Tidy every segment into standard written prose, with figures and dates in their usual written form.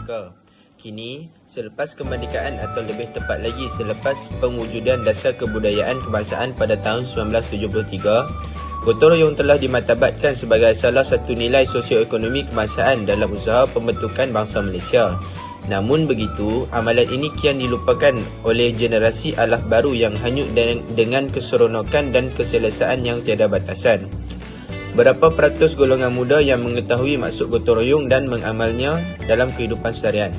terbuka. Kini, selepas kemerdekaan atau lebih tepat lagi selepas pewujudan dasar kebudayaan kebangsaan pada tahun 1973, gotong royong telah dimartabatkan sebagai salah satu nilai sosioekonomi kebangsaan dalam usaha pembentukan bangsa Malaysia. Namun begitu, amalan ini kian dilupakan oleh generasi alah baru yang hanyut dengan keseronokan dan keselesaan yang tiada batasan. Berapa peratus golongan muda yang mengetahui maksud gotong royong dan mengamalnya dalam kehidupan seharian?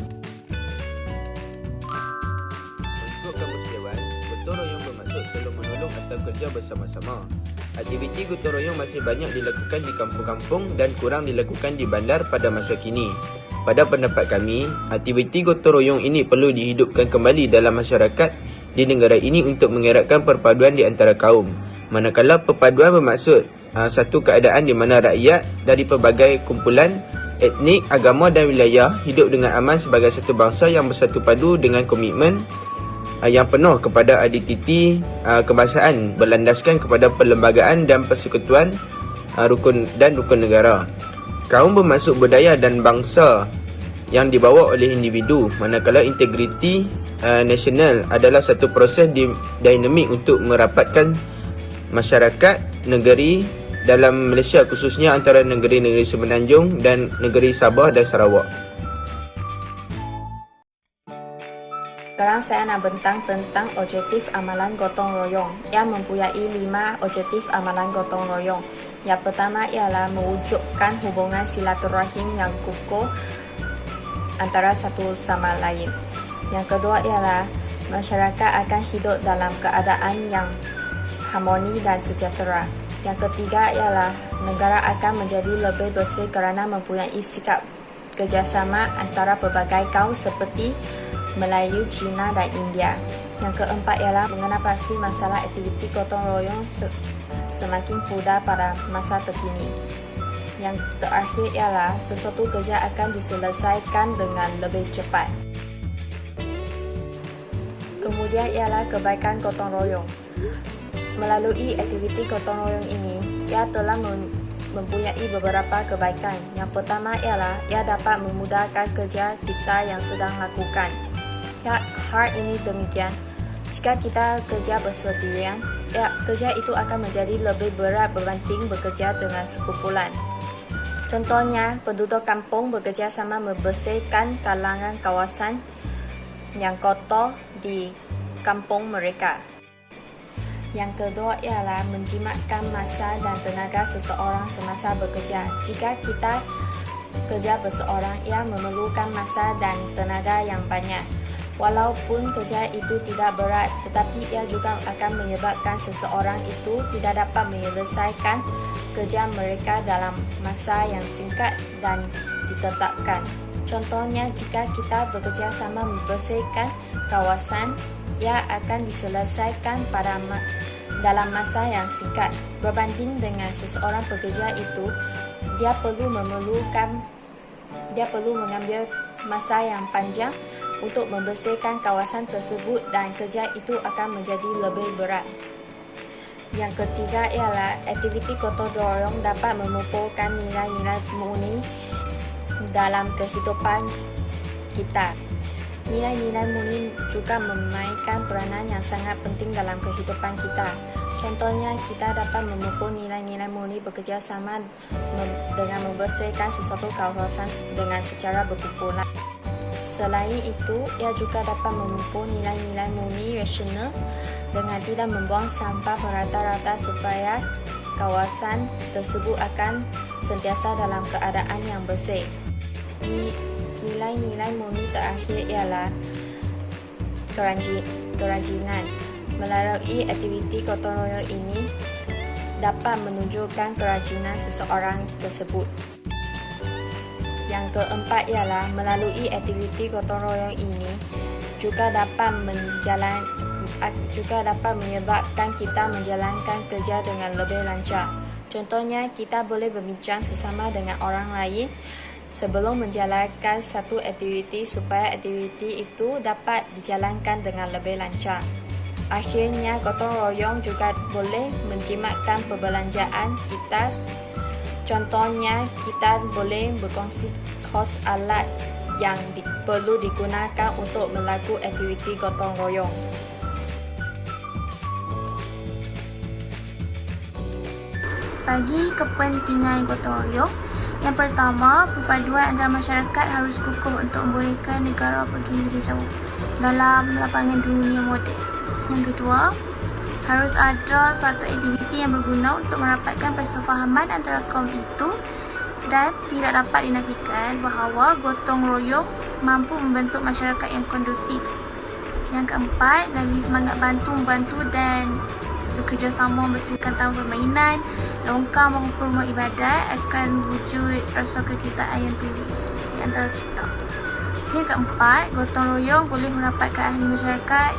Untuk Kamus Dewan, gotong royong bermaksud tolong-menolong atau kerja bersama-sama. Aktiviti gotong royong masih banyak dilakukan di kampung-kampung dan kurang dilakukan di bandar pada masa kini. Pada pendapat kami, aktiviti gotong royong ini perlu dihidupkan kembali dalam masyarakat di negara ini untuk mengeratkan perpaduan di antara kaum. Manakala perpaduan bermaksud satu keadaan di mana rakyat dari pelbagai kumpulan etnik, agama dan wilayah hidup dengan aman sebagai satu bangsa yang bersatu padu dengan komitmen yang penuh kepada identiti kebangsaan berlandaskan kepada perlembagaan dan persekutuan rukun negara. Kaum bermaksud budaya dan bangsa yang dibawa oleh individu, manakala integriti nasional adalah satu proses dinamik untuk merapatkan masyarakat negeri dalam Malaysia, khususnya antara negeri-negeri Semenanjung dan negeri Sabah dan Sarawak. Sekarang saya nak bentang tentang objektif amalan gotong royong yang mempunyai 5 objektif amalan gotong royong. Yang pertama ialah mewujudkan hubungan silaturahim yang kukuh antara satu sama lain. Yang kedua ialah masyarakat akan hidup dalam keadaan yang harmoni dan sejahtera. Yang ketiga ialah negara akan menjadi lebih bersih kerana mempunyai sikap kerjasama antara pelbagai kaum seperti Melayu, Cina dan India. Yang keempat ialah mengenal pasti masalah aktiviti gotong royong semakin pudar pada masa terkini. Yang terakhir ialah sesuatu kerja akan diselesaikan dengan lebih cepat. Kemudian ialah kebaikan gotong royong. Melalui aktiviti gotong royong ini, ia telah mempunyai beberapa kebaikan. Yang pertama ialah ia dapat memudahkan kerja kita yang sedang lakukan. Hal ini demikian. Jika kita kerja bersendirian, kerja itu akan menjadi lebih berat berbanding bekerja dengan sekumpulan. Contohnya, penduduk kampung bekerja sama membersihkan kalangan kawasan yang kotor di kampung mereka. Yang kedua ialah menjimatkan masa dan tenaga seseorang semasa bekerja. Jika kita kerja berseorang, ia memerlukan masa dan tenaga yang banyak. Walaupun kerja itu tidak berat, tetapi ia juga akan menyebabkan seseorang itu tidak dapat menyelesaikan kerja mereka dalam masa yang singkat dan ditetapkan. Contohnya, jika kita bekerja sama membersihkan kawasan, ia akan diselesaikan dalam masa yang singkat. Berbanding dengan seseorang pekerja itu, dia perlu mengambil masa yang panjang untuk membersihkan kawasan tersebut dan kerja itu akan menjadi lebih berat. Yang ketiga ialah aktiviti gotong royong dapat memupukkan nilai-nilai murni dalam kehidupan kita. Nilai-nilai murni juga memainkan peranan yang sangat penting dalam kehidupan kita. Contohnya, kita dapat memupuk nilai-nilai murni bekerja sama dengan membersihkan sesuatu kawasan dengan secara berkumpulan. Selain itu, ia juga dapat memupuk nilai-nilai murni rasional dengan tidak membuang sampah merata-rata supaya kawasan tersebut akan sentiasa dalam keadaan yang bersih. Nilai-nilai murni terakhir ialah kerajinan. Melalui aktiviti gotong royong ini dapat menunjukkan kerajinan seseorang tersebut. Yang keempat ialah melalui aktiviti gotong royong ini juga dapat menyebabkan kita menjalankan kerja dengan lebih lancar. Contohnya, kita boleh berbincang sesama dengan orang lain sebelum menjalankan satu aktiviti supaya aktiviti itu dapat dijalankan dengan lebih lancar. Akhirnya, gotong royong juga boleh menjimatkan perbelanjaan kita. Contohnya, kita boleh berkongsi kos alat yang perlu digunakan untuk melakukan aktiviti gotong royong. Bagi kepentingan gotong royong, yang pertama, perpaduan antara masyarakat harus kukuh untuk membolehkan negara pergi lebih jauh dalam lapangan dunia moden. Yang kedua, harus ada suatu aktiviti yang berguna untuk merapatkan persefahaman antara kaum itu dan tidak dapat dinafikan bahawa gotong royong mampu membentuk masyarakat yang kondusif. Yang keempat, dari semangat bantu-membantu dan bekerjasama membersihkan taman permainan, longkang maupun rumah ibadat akan wujud rasa kekitaan yang tinggi di antara kita. Yang keempat, gotong royong boleh merapatkan ahli masyarakat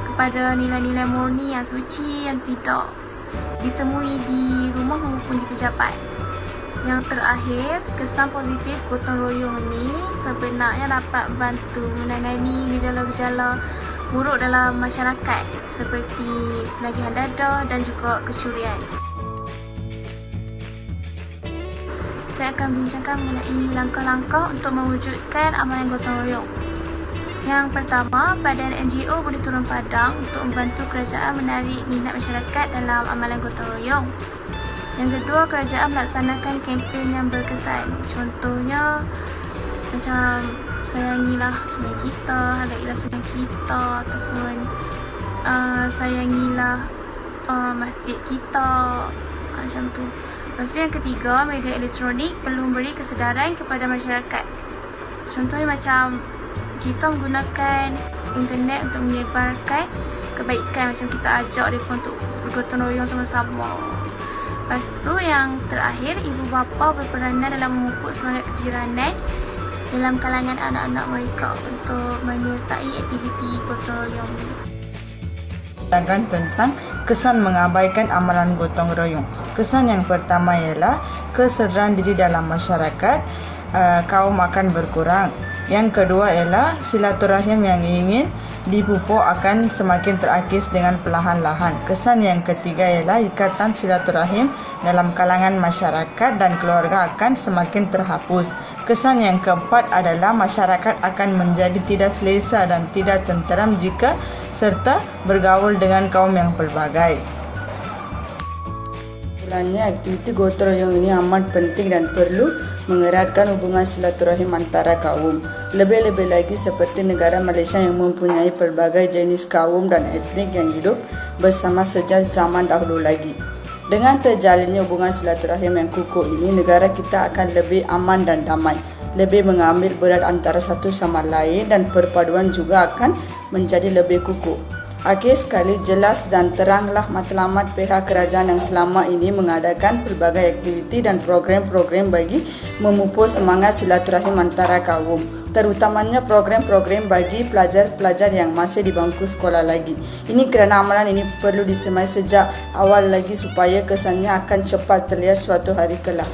kepada nilai-nilai murni yang suci yang tidak ditemui di rumah maupun di pejabat. Yang terakhir, kesan positif gotong royong ini sebenarnya dapat membantu menangani gejala-gejala buruk dalam masyarakat seperti penagihan dadah dan juga kecurian. Saya akan bincangkan mengenai langkah-langkah untuk mewujudkan amalan gotong royong. Yang pertama, badan NGO boleh turun padang untuk membantu kerajaan menarik minat masyarakat dalam amalan gotong royong. Yang kedua, kerajaan melaksanakan kempen yang berkesan. Contohnya, macam sayangilah sungai kita, hargailah sungai kita, ataupun sayangilah masjid kita, macam tu. Lepas tu yang ketiga, media elektronik perlu memberi kesedaran kepada masyarakat. Contohnya macam kita menggunakan internet untuk menyebarkan kebaikan, macam kita ajak mereka untuk bergotong royong sama-sama. Lepas tu yang terakhir, ibu bapa berperanan dalam memupuk semangat kejiranan dalam kalangan anak-anak mereka untuk menyertai aktiviti gotong royong ini. Tentang kesan mengabaikan amalan gotong royong. Kesan yang pertama ialah kesedaran diri dalam masyarakat, kaum akan berkurang. Yang kedua ialah silaturahim yang ingin dipupuk akan semakin terakis dengan perlahan-lahan. Kesan yang ketiga ialah ikatan silaturahim dalam kalangan masyarakat dan keluarga akan semakin terhapus. Kesan yang keempat adalah masyarakat akan menjadi tidak selesa dan tidak tenteram jika serta bergaul dengan kaum yang pelbagai. Sebenarnya aktiviti gotong royong ini amat penting dan perlu mengeratkan hubungan silaturahim antara kaum. Lebih-lebih lagi seperti negara Malaysia yang mempunyai pelbagai jenis kaum dan etnik yang hidup bersama sejak zaman dahulu lagi. Dengan terjalinnya hubungan silaturahim yang kukuh ini, negara kita akan lebih aman dan damai, lebih mengambil berat antara satu sama lain dan perpaduan juga akan menjadi lebih kukuh. Akhir sekali, jelas dan teranglah matlamat pihak kerajaan yang selama ini mengadakan pelbagai aktiviti dan program-program bagi memupuk semangat silaturahim antara kaum, terutamanya program-program bagi pelajar-pelajar yang masih di bangku sekolah lagi. Ini kerana amalan ini perlu disemai sejak awal lagi supaya kesannya akan cepat terlihat suatu hari kelak.